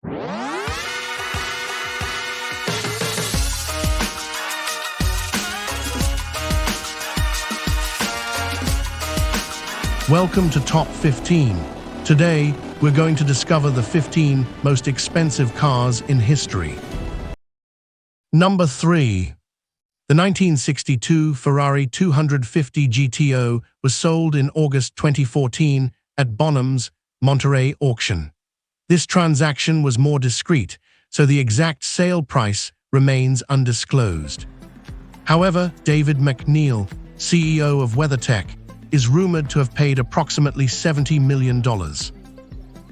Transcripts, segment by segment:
Welcome to Top 15. Today, we're going to discover the 15 most expensive cars in history. Number 3. The 1962 Ferrari 250 GTO was sold in August 2014 at Bonham's Monterey auction. This transaction was more discreet, so the exact sale price remains undisclosed. However, David McNeil, CEO of WeatherTech, is rumored to have paid approximately $70 million.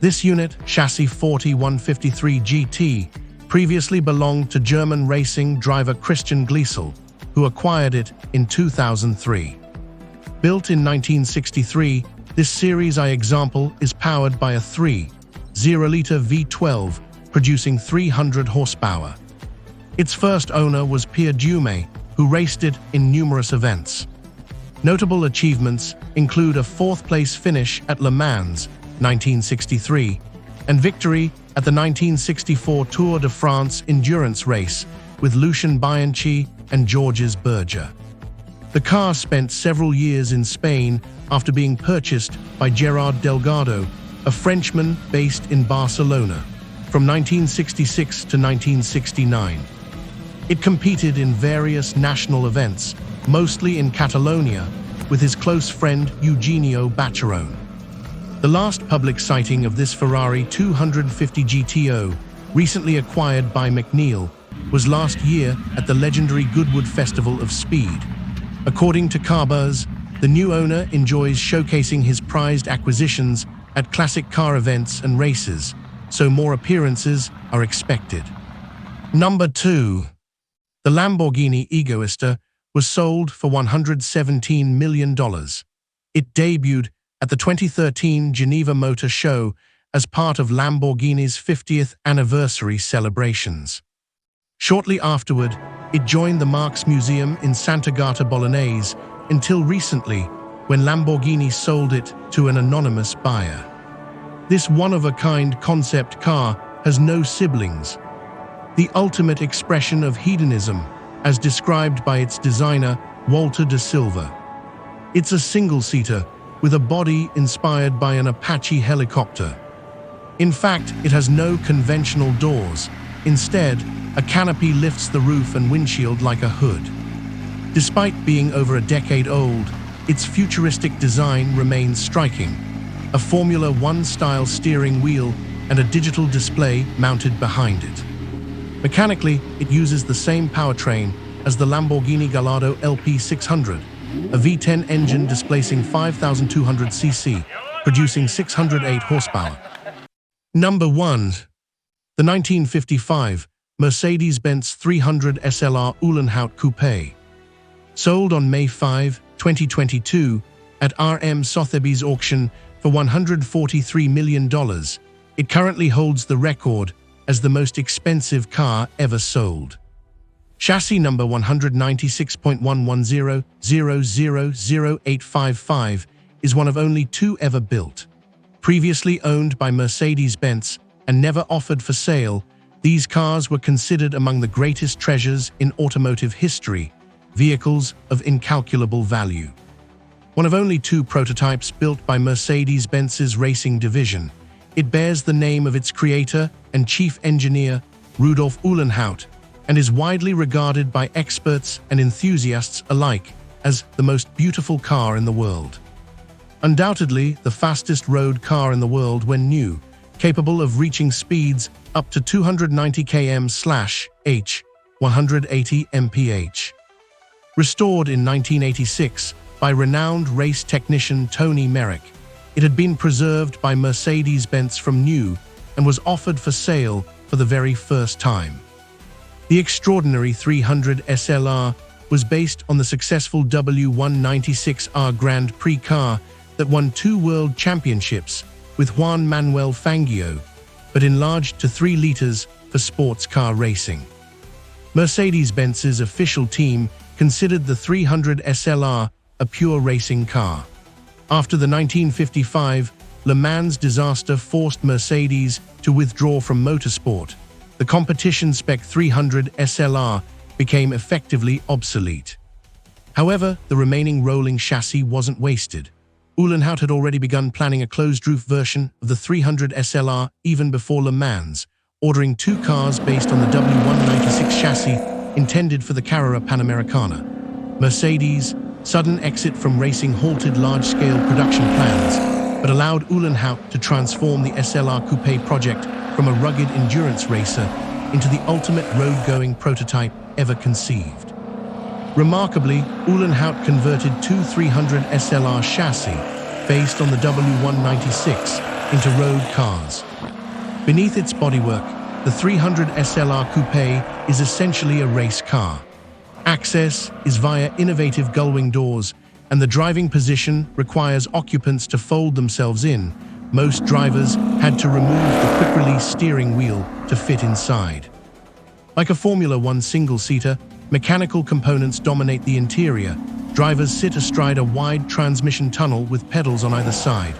This unit, chassis 4153 GT, previously belonged to German racing driver Christian Gliesel, who acquired it in 2003. Built in 1963, this Series I example is powered by a 3.0-liter V12, producing 300 horsepower. Its first owner was Pierre Dume, who raced it in numerous events. Notable achievements include a fourth-place finish at Le Mans 1963 and victory at the 1964 Tour de France endurance race with Lucien Bianchi and Georges Berger. The car spent several years in Spain after being purchased by Gerard Delgado, a Frenchman based in Barcelona, from 1966 to 1969. It competed in various national events, mostly in Catalonia, with his close friend Eugenio Baccherone. The last public sighting of this Ferrari 250 GTO, recently acquired by McNeil, was last year at the legendary Goodwood Festival of Speed. According to Carbuzz, the new owner enjoys showcasing his prized acquisitions at classic car events and races, so more appearances are expected. Number 2. The Lamborghini Egoista was sold for $117 million. It debuted at the 2013 Geneva Motor Show as part of Lamborghini's 50th anniversary celebrations. Shortly afterward, it joined the Marx Museum in Sant'Agata Bolognese until recently, when Lamborghini sold it to an anonymous buyer. This one-of-a-kind concept car has no siblings, the ultimate expression of hedonism, as described by its designer, Walter de Silva. It's a single-seater with a body inspired by an Apache helicopter. In fact, it has no conventional doors. Instead, a canopy lifts the roof and windshield like a hood. Despite being over a decade old, its futuristic design remains striking. A Formula One-style steering wheel and a digital display mounted behind it. Mechanically, it uses the same powertrain as the Lamborghini Gallardo LP600, a V10 engine displacing 5,200 cc, producing 608 horsepower. Number 1. The 1955 Mercedes-Benz 300 SLR Uhlenhaut Coupe. Sold on May 5, 2022, at RM Sotheby's auction for $143 million, it currently holds the record as the most expensive car ever sold. Chassis number 196.110000855 is one of only two ever built. Previously owned by Mercedes-Benz and never offered for sale, these cars were considered among the greatest treasures in automotive history, vehicles of incalculable value. One of only two prototypes built by Mercedes-Benz's racing division, it bears the name of its creator and chief engineer, Rudolf Uhlenhaut, and is widely regarded by experts and enthusiasts alike as the most beautiful car in the world. Undoubtedly, the fastest road car in the world when new, capable of reaching speeds up to 290 km/h, 180 mph. Restored in 1986 by renowned race technician Tony Merrick, it had been preserved by Mercedes-Benz from new and was offered for sale for the very first time. The extraordinary 300 SLR was based on the successful W196R Grand Prix car that won 2 world championships with Juan Manuel Fangio, but enlarged to 3 liters for sports car racing. Mercedes-Benz's official team considered the 300 SLR a pure racing car. After the 1955 Le Mans disaster forced Mercedes to withdraw from motorsport. The competition spec 300 SLR became effectively obsolete. However, the remaining rolling chassis wasn't wasted. Uhlenhaut had already begun planning a closed-roof version of the 300 SLR even before Le Mans, ordering 2 cars based on the W196 chassis intended for the Carrera Panamericana. Mercedes' sudden exit from racing halted large-scale production plans, but allowed Uhlenhaut to transform the SLR Coupe project from a rugged endurance racer into the ultimate road-going prototype ever conceived. Remarkably, Uhlenhaut converted 2 300 SLR chassis based on the W196 into road cars. Beneath its bodywork, the 300 SLR Coupe is essentially a race car. Access is via innovative gullwing doors, and the driving position requires occupants to fold themselves in. Most drivers had to remove the quick-release steering wheel to fit inside. Like a Formula One single-seater, mechanical components dominate the interior. Drivers sit astride a wide transmission tunnel with pedals on either side.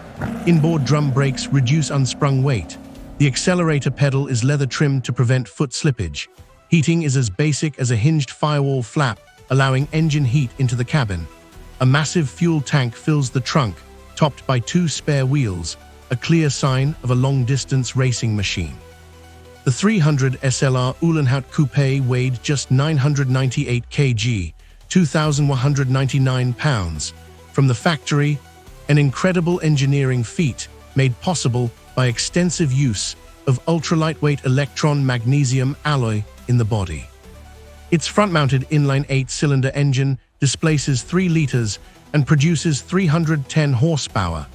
Inboard drum brakes reduce unsprung weight. The accelerator pedal is leather-trimmed to prevent foot slippage. Heating is as basic as a hinged firewall flap, allowing engine heat into the cabin. A massive fuel tank fills the trunk, topped by 2 spare wheels, a clear sign of a long-distance racing machine. The 300 SLR Uhlenhaut Coupe weighed just 998 kg, 2,199 pounds. From the factory, an incredible engineering feat made possible by extensive use of ultra-lightweight electron-magnesium alloy in the body. Its front-mounted inline 8-cylinder engine displaces 3 liters and produces 310 horsepower.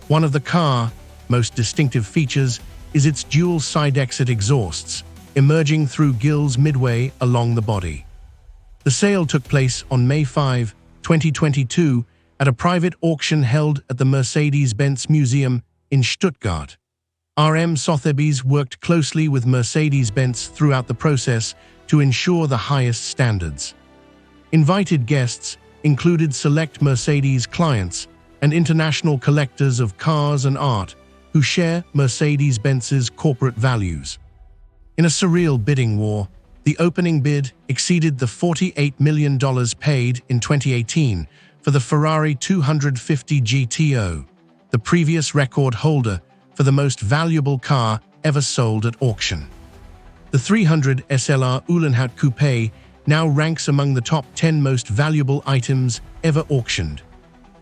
One of the car's most distinctive features is its dual side-exit exhausts, emerging through gills midway along the body. The sale took place on May 5, 2022, at a private auction held at the Mercedes-Benz Museum in Stuttgart. RM Sotheby's worked closely with Mercedes-Benz throughout the process to ensure the highest standards. Invited guests included select Mercedes clients and international collectors of cars and art who share Mercedes-Benz's corporate values. In a surreal bidding war, the opening bid exceeded the $48 million paid in 2018 for the Ferrari 250 GTO, the previous record holder for the most valuable car ever sold at auction. The 300 SLR Uhlenhaut Coupe now ranks among the top 10 most valuable items ever auctioned.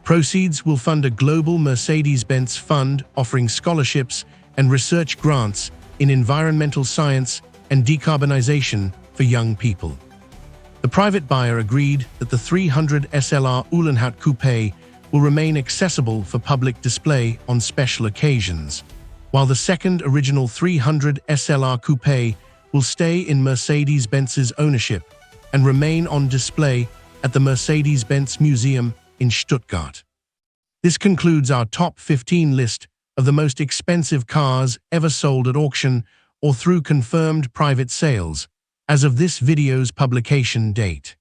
Proceeds will fund a global Mercedes-Benz fund offering scholarships and research grants in environmental science and decarbonization for young people. The private buyer agreed that the 300 SLR Uhlenhaut Coupe will remain accessible for public display on special occasions, while the second original 300 SLR Coupe will stay in Mercedes-Benz's ownership and remain on display at the Mercedes-Benz Museum in Stuttgart. This concludes our top 15 list of the most expensive cars ever sold at auction or through confirmed private sales, as of this video's publication date.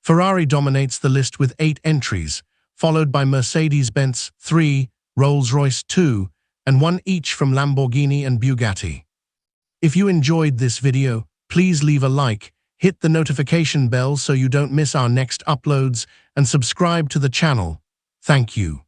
Ferrari dominates the list with 8 entries, followed by Mercedes-Benz 3, Rolls-Royce 2, and 1 each from Lamborghini and Bugatti. If you enjoyed this video, please leave a like, hit the notification bell so you don't miss our next uploads, and subscribe to the channel. Thank you.